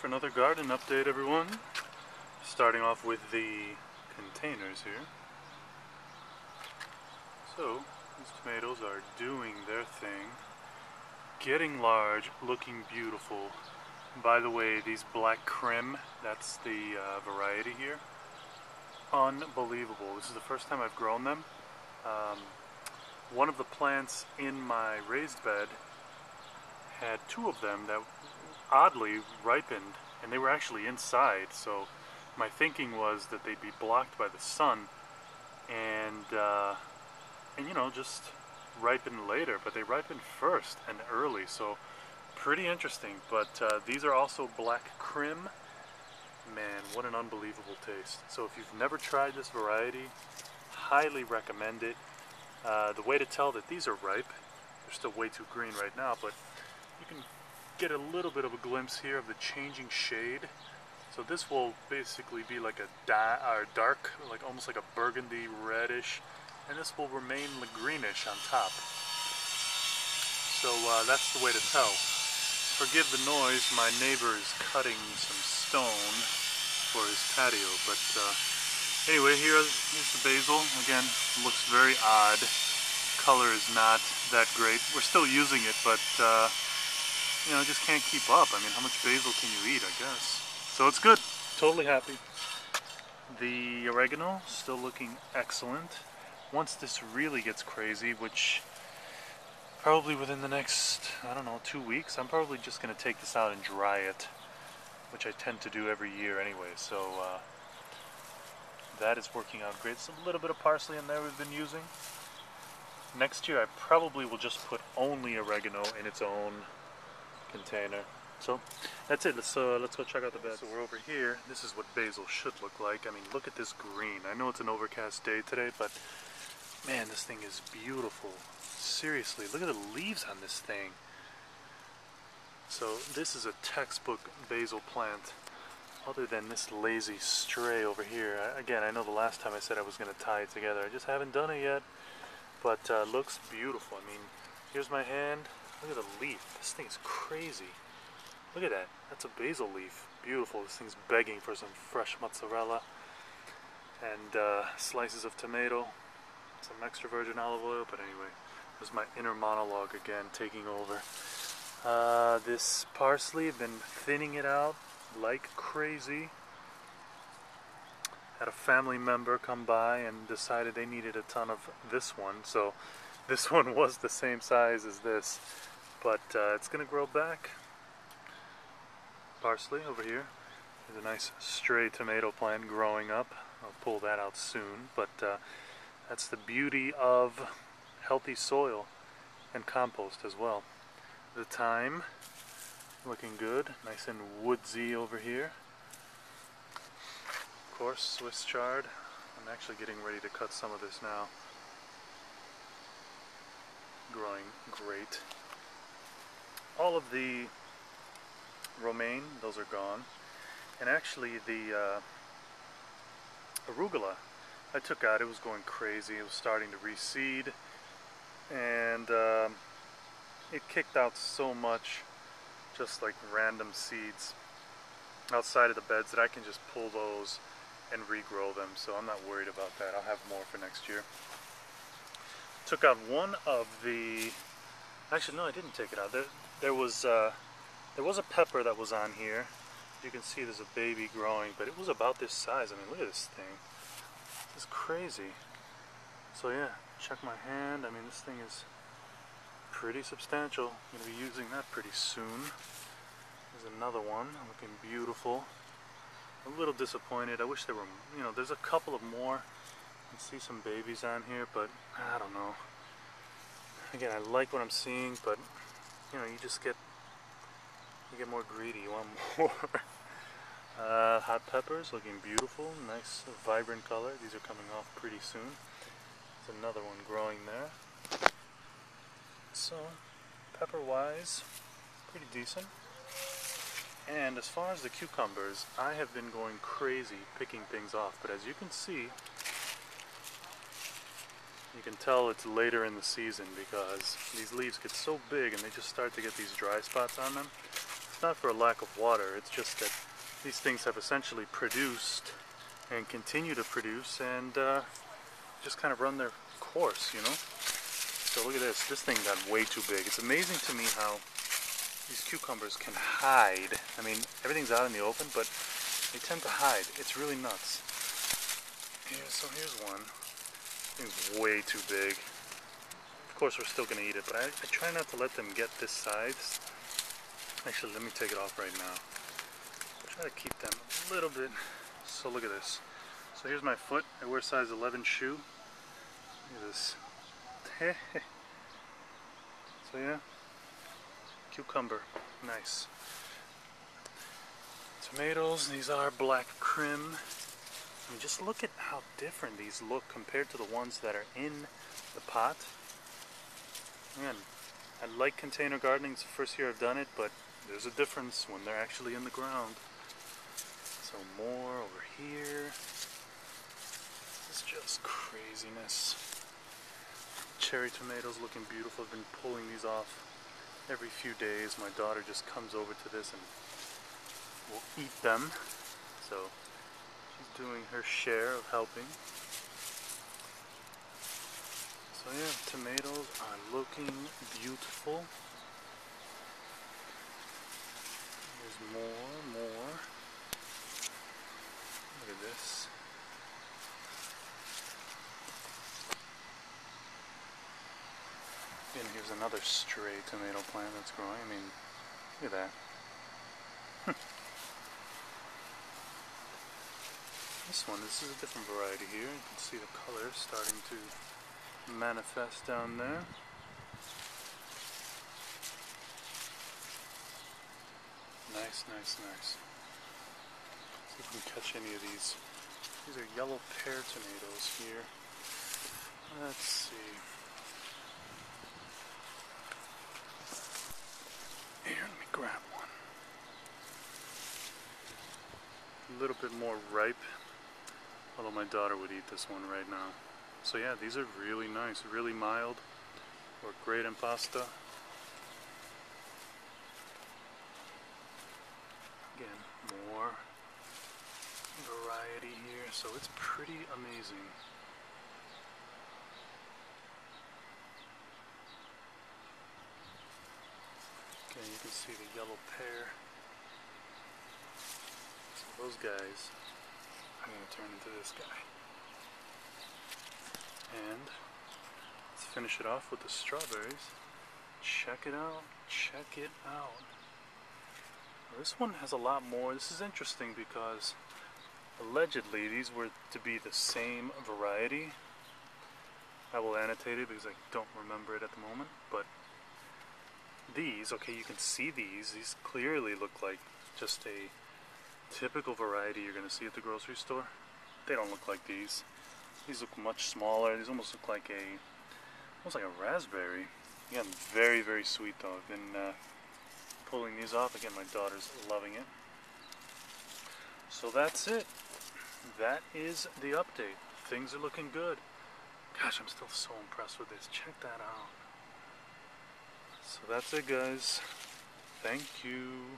for another garden update, everyone. Starting off with the containers here. So, these tomatoes are doing their thing. Getting large, looking beautiful. By the way, these black Krim, that's the variety here. Unbelievable. This is the first time I've grown them. One of the plants in my raised bed had two of them that oddly ripened, and they were actually inside, so my thinking was that they'd be blocked by the sun and you know, just ripen later, but they ripened first and early, so pretty interesting. But these are also black Krim. Man, what an unbelievable taste. So if you've never tried this variety, highly recommend it. The way to tell that these are ripe, they're still way too green right now, but you can get a little bit of a glimpse here of the changing shade. So this will basically be like a dark, like almost like a burgundy reddish, and this will remain greenish on top. So that's the way to tell. Forgive the noise, my neighbor is cutting some stone for his patio, but anyway, here's the basil. Again, looks very odd. Color is not that great. We're still using it, but you know, just can't keep up. I mean, how much basil can you eat, I guess? So it's good. Totally happy. The oregano, still looking excellent. Once this really gets crazy, which probably within the next, I don't know, 2 weeks, I'm probably just going to take this out and dry it, which I tend to do every year anyway. So that is working out great. Some little bit of parsley in there we've been using. Next year I probably will just put only oregano in its own container. So that's it. Let's go check out the bed. So we're over here. This is what basil should look like. I mean, look at this green. I know it's an overcast day today, but man, this thing is beautiful. Seriously, look at the leaves on this thing. So this is a textbook basil plant, other than this lazy stray over here. Again, I know the last time I said I was going to tie it together. I just haven't done it yet, but looks beautiful. I mean, here's my hand. Look at the leaf. This thing is crazy. Look at that. That's a basil leaf. Beautiful. This thing's begging for some fresh mozzarella and slices of tomato, some extra virgin olive oil. But anyway, this is my inner monologue again taking over. This parsley, I've been thinning it out like crazy. Had a family member come by and decided they needed a ton of this one, so this one was the same size as this, but it's gonna grow back. Parsley over here. There's a nice stray tomato plant growing up. I'll pull that out soon, but that's the beauty of healthy soil and compost as well. The thyme, looking good, nice and woodsy over here. Of course, Swiss chard. I'm actually getting ready to cut some of this now. Growing great. All of the romaine, those are gone. And actually the arugula I took out, it was going crazy. It was starting to reseed, and it kicked out so much, just like random seeds outside of the beds, that I can just pull those and regrow them, so I'm not worried about that. I'll have more for next year. Took out one of the, actually no, I didn't take it out. There was a pepper that was on here. You can see there's a baby growing, but it was about this size. I mean, look at this thing. It's crazy. So yeah, check my hand. I mean, this thing is pretty substantial. I'm going to be using that pretty soon. There's another one looking beautiful. A little disappointed. I wish there were, you know, there's a couple of more. You can see some babies on here, but I don't know. Again, I like what I'm seeing, but you know, you get more greedy. You want more. Hot peppers looking beautiful. Nice, vibrant color. These are coming off pretty soon. There's another one growing there. So, pepper-wise, pretty decent. And as far as the cucumbers, I have been going crazy picking things off, but as you can see, you can tell it's later in the season because these leaves get so big and they just start to get these dry spots on them. it's not for a lack of water, it's just that these things have essentially produced and continue to produce and just kind of run their course, you know? So look at this. This thing got way too big. It's amazing to me how these cucumbers can hide. I mean, everything's out in the open, but they tend to hide. It's really nuts. So here's one. Thing's way too big. Of course, we're still going to eat it, but I try not to let them get this size. Actually, let me take it off right now. Try to keep them a little bit. So look at this. So here's my foot. I wear a size 11 shoe. Look at this. So yeah, cucumber, nice. Tomatoes, these are black Krim. I mean, just look at how different these look compared to the ones that are in the pot. Man, I like container gardening. It's the first year I've done it, but there's a difference when they're actually in the ground. So more over here. It's just craziness. Cherry tomatoes looking beautiful. I've been pulling these off every few days. My daughter just comes over to this and will eat them. So she's doing her share of helping. So yeah, tomatoes are looking beautiful. There's more. Look at this. And here's another stray tomato plant that's growing. I mean, look at that. This is a different variety here. You can see the colors starting to manifest down there. Nice. See if we can catch any of these. These are yellow pear tomatoes here. Let's see. Here, let me grab one. A little bit more ripe, although my daughter would eat this one right now. So yeah, these are really nice, really mild, work great in pasta. Again, more variety here, so it's pretty amazing. Okay, you can see the yellow pear. So those guys, I'm going to turn into this guy. And let's finish it off with the strawberries. Check it out. This one has a lot more. This is interesting because allegedly these were to be the same variety. I will annotate it because I don't remember it at the moment, but these, okay, you can see these clearly look like just a typical variety you're going to see at the grocery store. They don't look like these. These look much smaller. These almost look like almost like a raspberry. Again, very, very sweet though. I've been pulling these off. Again, my daughter's loving it. So that's it. That is the update. Things are looking good. Gosh, I'm still so impressed with this. Check that out. So that's it, guys. Thank you.